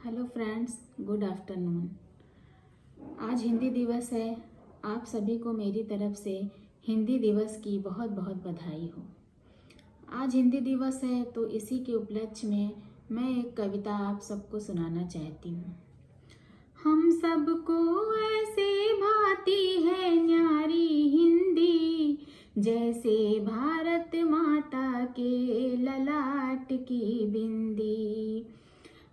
Hello friends, good afternoon. आज हिंदी दिवस है। आप सभी को मेरी तरफ से हिंदी दिवस की बहुत बहुत बधाई हो। आज हिंदी दिवस है तो इसी के उपलक्ष्य में मैं एक कविता आप सबको सुनाना चाहती हूँ। हम सबको ऐसे भाती है न्यारी हिंदी, जैसे भारत माता के ललाट की बिंदी।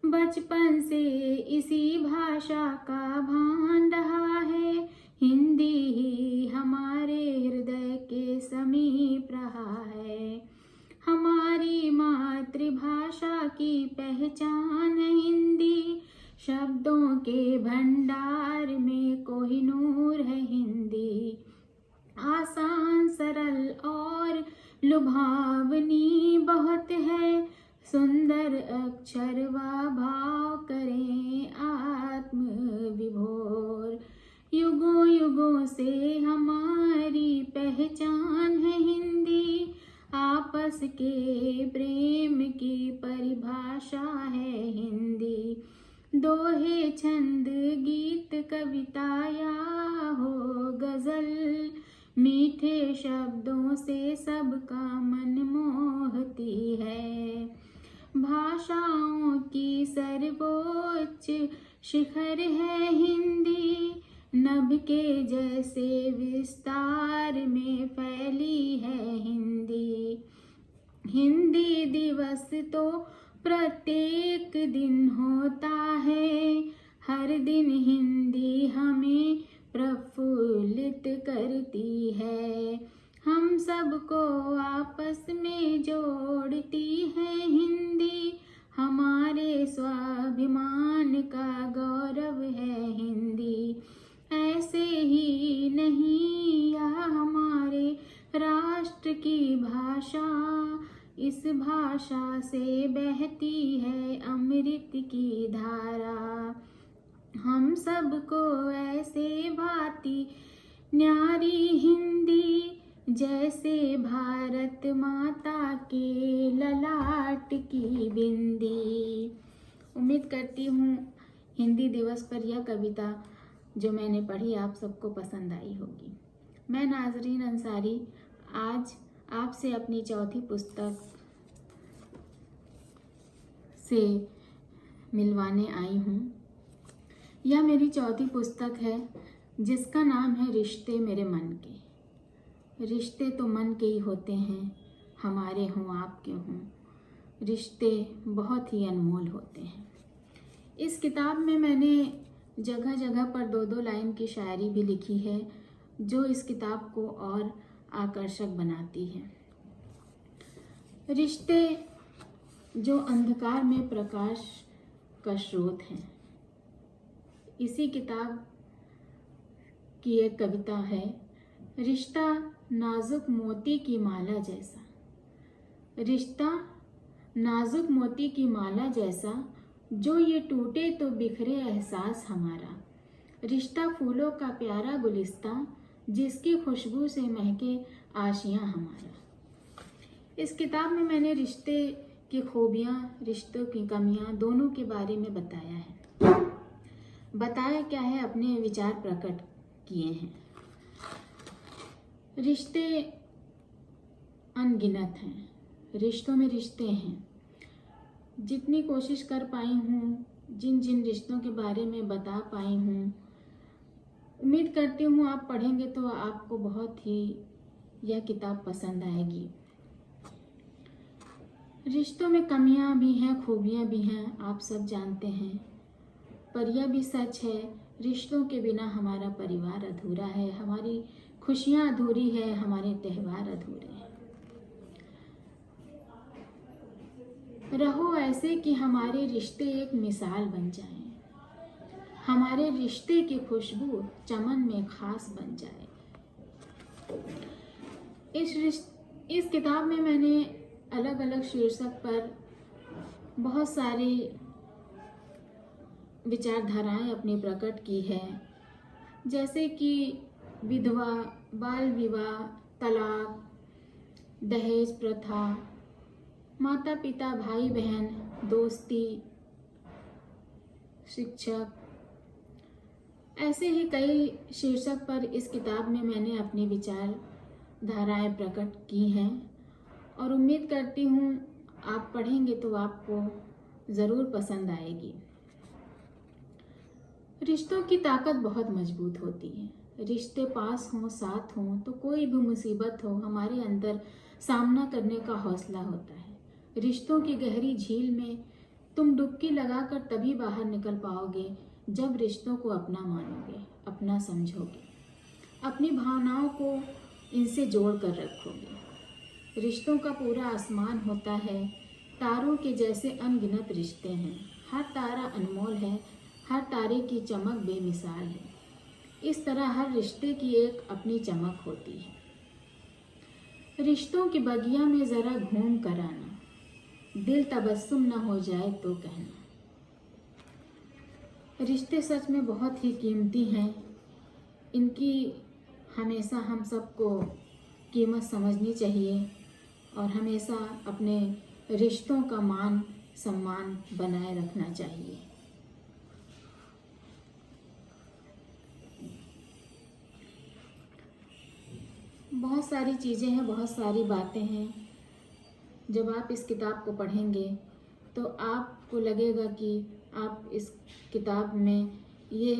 बचपन से इसी भाषा का भान रहा है, हिंदी ही हमारे हृदय के समीप रहा है। हमारी मातृभाषा की पहचान है हिंदी, शब्दों के भंडार में कोहिनूर है हिंदी। आसान, सरल और लुभावनी बहुत है, सुंदर अक्षर व भाव करें आत्म विभोर। युगों युगों से हमारी पहचान है हिंदी, आपस के प्रेम की परिभाषा है हिंदी। दोहे, छंद, गीत, कविता या हो गजल, मीठे शब्दों से सबका मन मोहती है। भाषाओं की सर्वोच्च शिखर है हिंदी, नभ के जैसे विस्तार में फैली है हिंदी। हिंदी दिवस तो प्रत्येक दिन होता है, हर दिन हिंदी हमें प्रफुल्लित करती है। हम सबको आपस में जोड़ती है हिंदी, हमारे स्वाभिमान का गौरव है हिंदी। ऐसे ही नहीं यह हमारे राष्ट्र की भाषा, इस भाषा से बहती है अमृत की धारा। हम सबको ऐसे भाती न्यारी हिंदी, जैसे भारत माता के ललाट की बिंदी। उम्मीद करती हूँ हिंदी दिवस पर यह कविता जो मैंने पढ़ी आप सबको पसंद आई होगी। मैं नाजरीन अंसारी आज आपसे अपनी चौथी पुस्तक से मिलवाने आई हूँ। यह मेरी चौथी पुस्तक है जिसका नाम है रिश्ते मेरे मन के। रिश्ते तो मन के ही होते हैं, हमारे हों आपके हों, रिश्ते बहुत ही अनमोल होते हैं। इस किताब में मैंने जगह जगह पर दो दो लाइन की शायरी भी लिखी है जो इस किताब को और आकर्षक बनाती है। रिश्ते जो अंधकार में प्रकाश का स्रोत हैं, इसी किताब की एक कविता है। रिश्ता नाजुक मोती की माला जैसा, रिश्ता नाजुक मोती की माला जैसा, जो ये टूटे तो बिखरे एहसास हमारा। रिश्ता फूलों का प्यारा गुलिस्ता, जिसकी खुशबू से महके आशियाँ हमारा। इस किताब में मैंने रिश्ते की खूबियाँ, रिश्तों की कमियाँ दोनों के बारे में बताया है। बताया क्या है, अपने विचार प्रकट किए हैं। रिश्ते अनगिनत हैं, रिश्तों में रिश्ते हैं। जितनी कोशिश कर पाई हूँ, जिन जिन रिश्तों के बारे में बता पाई हूँ, उम्मीद करती हूँ आप पढ़ेंगे तो आपको बहुत ही यह किताब पसंद आएगी। रिश्तों में कमियां भी हैं, खूबियां भी हैं, आप सब जानते हैं। पर यह भी सच है, रिश्तों के बिना हमारा परिवार अधूरा है, हमारी खुशियां अधूरी है, हमारे त्यौहार अधूरे हैं। रहो ऐसे कि हमारे रिश्ते एक मिसाल बन जाएं, हमारे रिश्ते की खुशबू चमन में खास बन जाए। इस किताब में मैंने अलग अलग शीर्षक पर बहुत सारी विचारधाराएं अपनी प्रकट की है, जैसे कि विधवा, बाल विवाह, तलाक, दहेज प्रथा, माता पिता, भाई बहन, दोस्ती, शिक्षक, ऐसे ही कई शीर्षक पर इस किताब में मैंने अपनी विचारधाराएं प्रकट की हैं और उम्मीद करती हूँ आप पढ़ेंगे तो आपको ज़रूर पसंद आएगी। रिश्तों की ताकत बहुत मजबूत होती है। रिश्ते पास हों, साथ हों तो कोई भी मुसीबत हो हमारे अंदर सामना करने का हौसला होता है। रिश्तों की गहरी झील में तुम डुबकी लगाकर तभी बाहर निकल पाओगे जब रिश्तों को अपना मानोगे, अपना समझोगे, अपनी भावनाओं को इनसे जोड़ कर रखोगे। रिश्तों का पूरा आसमान होता है, तारों के जैसे अनगिनत रिश्ते हैं। हर तारा अनमोल है, हर तारे की चमक बेमिसाल है। इस तरह हर रिश्ते की एक अपनी चमक होती है। रिश्तों की बगिया में ज़रा घूम कर आना, दिल तबस्सुम न हो जाए तो कहना। रिश्ते सच में बहुत ही कीमती हैं। इनकी हमेशा हम सबको कीमत समझनी चाहिए और हमेशा अपने रिश्तों का मान सम्मान बनाए रखना चाहिए। बहुत सारी चीज़ें हैं, बहुत सारी बातें हैं। जब आप इस किताब को पढ़ेंगे तो आपको लगेगा कि आप इस किताब में ये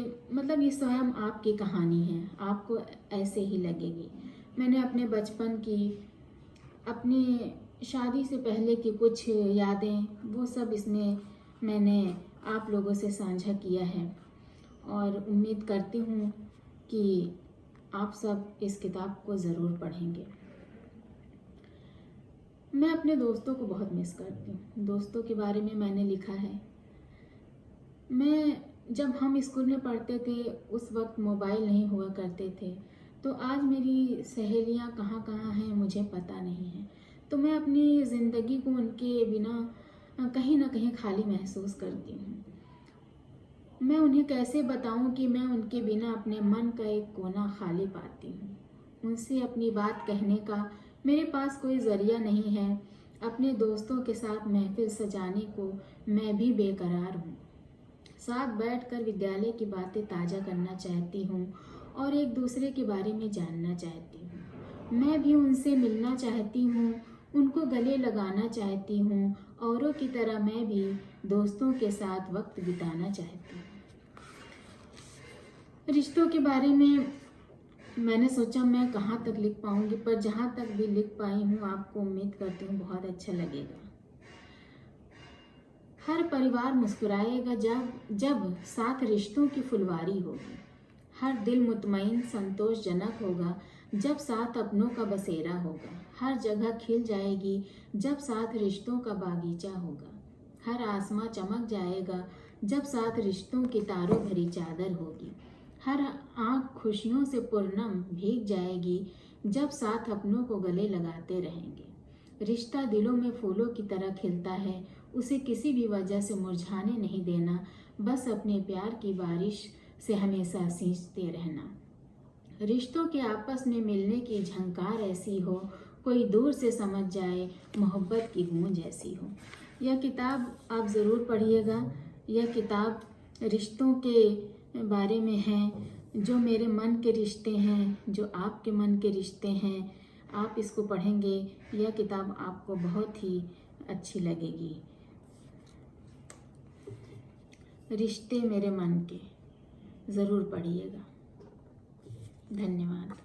स्वयं आपकी कहानी है, आपको ऐसे ही लगेगी। मैंने अपने बचपन की, अपनी शादी से पहले की कुछ यादें, वो सब इसमें मैंने आप लोगों से साझा किया है और उम्मीद करती हूँ कि आप सब इस किताब को ज़रूर पढ़ेंगे। मैं अपने दोस्तों को बहुत मिस करती हूँ। दोस्तों के बारे में मैंने लिखा है। जब हम स्कूल में पढ़ते थे उस वक्त मोबाइल नहीं हुआ करते थे, तो आज मेरी सहेलियाँ कहाँ कहाँ हैं मुझे पता नहीं है। तो मैं अपनी ज़िंदगी को उनके बिना कहीं ना कहीं खाली महसूस करती हूँ। मैं उन्हें कैसे बताऊँ कि मैं उनके बिना अपने मन का एक कोना खाली पाती हूँ। उनसे अपनी बात कहने का मेरे पास कोई ज़रिया नहीं है। अपने दोस्तों के साथ महफिल सजाने को मैं भी बेकरार हूँ। साथ बैठकर विद्यालय की बातें ताज़ा करना चाहती हूँ और एक दूसरे के बारे में जानना चाहती हूँ। मैं भी उनसे मिलना चाहती हूँ, उनको गले लगाना चाहती हूँ। औरों की तरह मैं भी दोस्तों के साथ वक्त बिताना चाहती हूँ। रिश्तों के बारे में मैंने सोचा मैं कहाँ तक लिख पाऊँगी, पर जहाँ तक भी लिख पाई हूँ आपको उम्मीद करती हूँ बहुत अच्छा लगेगा। हर परिवार मुस्कुराएगा जब साथ रिश्तों की फुलवारी होगी। हर दिल मुतमईन संतोषजनक होगा जब साथ अपनों का बसेरा होगा। हर जगह खिल जाएगी जब साथ रिश्तों का बागीचा होगा। हर आसमां चमक जाएगा जब साथ रिश्तों की तारों भरी चादर होगी। हर आँख खुशियों से पूर्णम भीग जाएगी जब साथ अपनों को गले लगाते रहेंगे। रिश्ता दिलों में फूलों की तरह खिलता है, उसे किसी भी वजह से मुरझाने नहीं देना, बस अपने प्यार की बारिश से हमेशा सींचते रहना। रिश्तों के आपस में मिलने की झंकार ऐसी हो, कोई दूर से समझ जाए मोहब्बत की गूंज ऐसी हो। यह किताब आप ज़रूर पढ़िएगा। यह किताब रिश्तों के बारे में है, जो मेरे मन के रिश्ते हैं, जो आपके मन के रिश्ते हैं। आप इसको पढ़ेंगे, यह किताब आपको बहुत ही अच्छी लगेगी। रिश्ते मेरे मन के, ज़रूर पढ़िएगा। धन्यवाद।